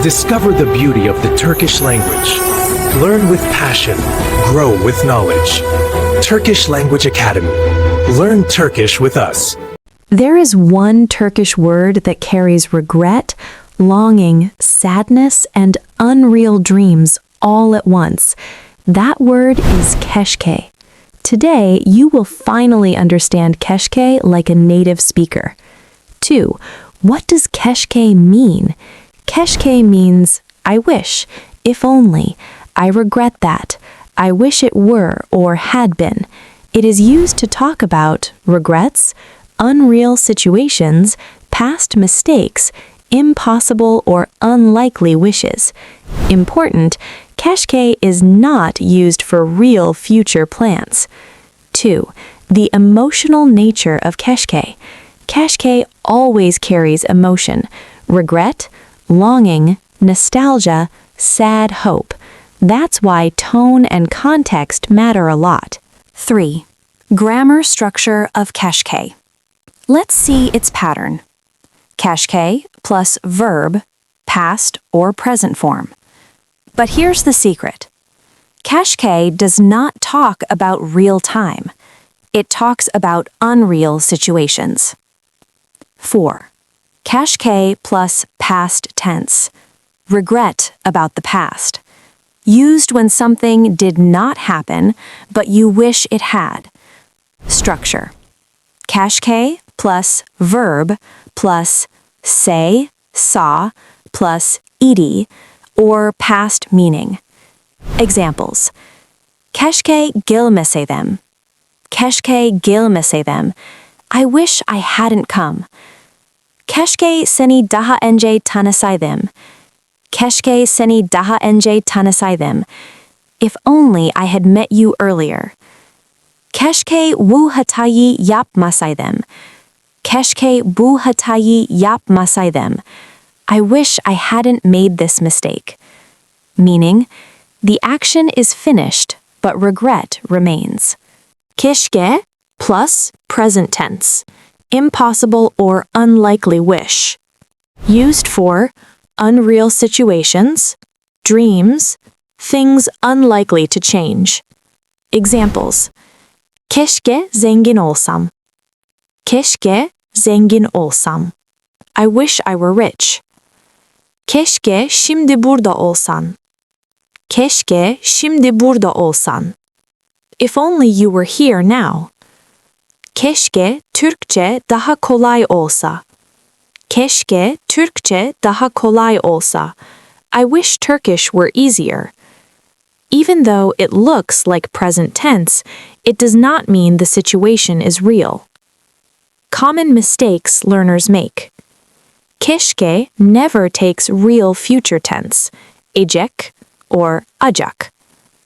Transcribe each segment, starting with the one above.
Discover the beauty of the Turkish language. Learn with passion. Grow with knowledge. Turkish Language Academy. Learn Turkish with us. There is one Turkish word that carries regret, longing, sadness, and unreal dreams all at once. That word is keşke. Today, you will finally understand keşke like a native speaker. 2. What does keşke mean? Keşke means, I wish, if only, I regret that, I wish it were or had been. It is used to talk about regrets, unreal situations, past mistakes, impossible or unlikely wishes. Important, keşke is not used for real future plans. 2. The emotional nature of keşke. Keşke always carries emotion, regret, longing, nostalgia, sad hope. That's why tone and context matter a lot. 3. Grammar structure of keşke. Let's see its pattern. Keşke plus verb, past or present form. But here's the secret. Keşke does not talk about real time. It talks about unreal situations. 4. Keşke plus past tense. Regret about the past. Used when something did not happen, but you wish it had. Structure. Keşke plus verb plus say, saw, plus idi, or past meaning. Examples. Keşke gelmeseydim. Keşke gelmeseydim. I wish I hadn't come. Keşke seni daha önce tanısaydım. Keşke seni daha önce tanısaydım. If only I had met you earlier. Keşke bu hatayı yapmasaydım. Keşke bu hatayı yapmasaydım. I wish I hadn't made this mistake. Meaning, the action is finished, but regret remains. Keşke plus present tense. Impossible or unlikely wish. Used for unreal situations, dreams, things unlikely to change. Examples. Keşke zengin olsam. Keşke zengin olsam. I wish I were rich. Keşke şimdi burada olsan. Keşke şimdi burada olsan. If only you were here now. Keşke Türkçe daha kolay olsa. Keşke Türkçe daha kolay olsa. I wish Turkish were easier. Even though it looks like present tense, it does not mean the situation is real. Common mistakes learners make. Keşke never takes real future tense, ecek or acak.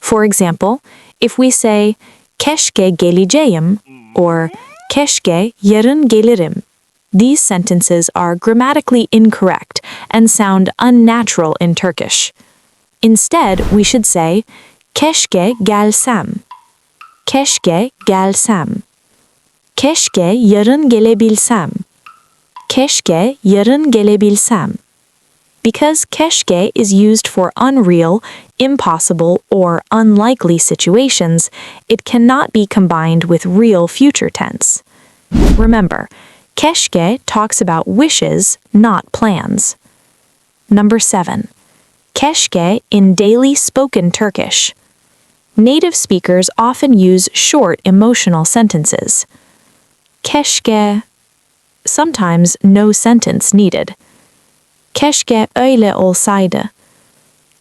For example, if we say, keşke geleceğim or keşke yarın gelirim, these sentences are grammatically incorrect and sound unnatural in Turkish. Instead, we should say, keşke gelsem. Keşke gelsem. Keşke yarın gelebilsem. Keşke yarın gelebilsem. Because keşke is used for unreal, impossible, or unlikely situations, it cannot be combined with real future tense. Remember, keşke talks about wishes, not plans. Number 7. Keşke in daily spoken Turkish. Native speakers often use short emotional sentences. Keşke. Sometimes no sentence needed. Keşke öyle olsaydı.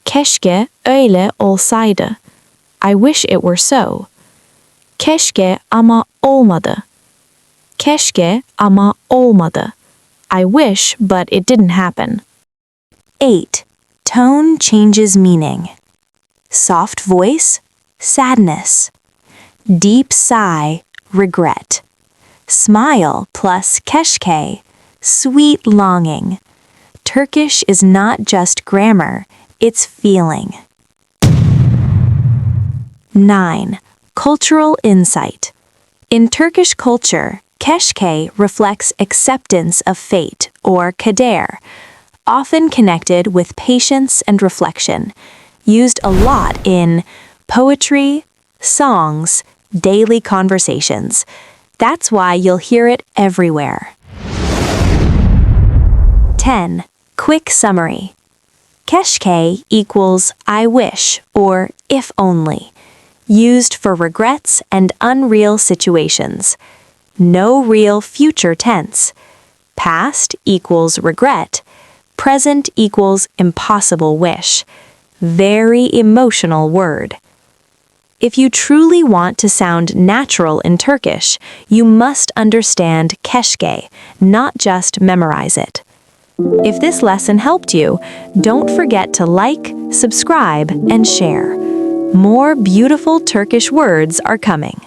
Keşke öyle olsaydı. I wish it were so. Keşke ama olmadı. Keşke ama olmadı. I wish, but it didn't happen. 8. Tone changes meaning. Soft voice, sadness. Deep sigh, regret. Smile plus keşke, sweet longing. Turkish is not just grammar, it's feeling. 9. Cultural insight. In Turkish culture, keşke reflects acceptance of fate, or kader. often connected with patience and reflection, used a lot in poetry, songs, daily conversations. That's why you'll hear it everywhere. 10. Quick summary. Keşke equals I wish or if only, used for regrets and unreal situations. No real future tense. Past equals regret. Present equals impossible wish. Very emotional word. If you truly want to sound natural in Turkish, you must understand keşke, not just memorize it. If this lesson helped you, don't forget to like, subscribe, and share. More beautiful Turkish words are coming.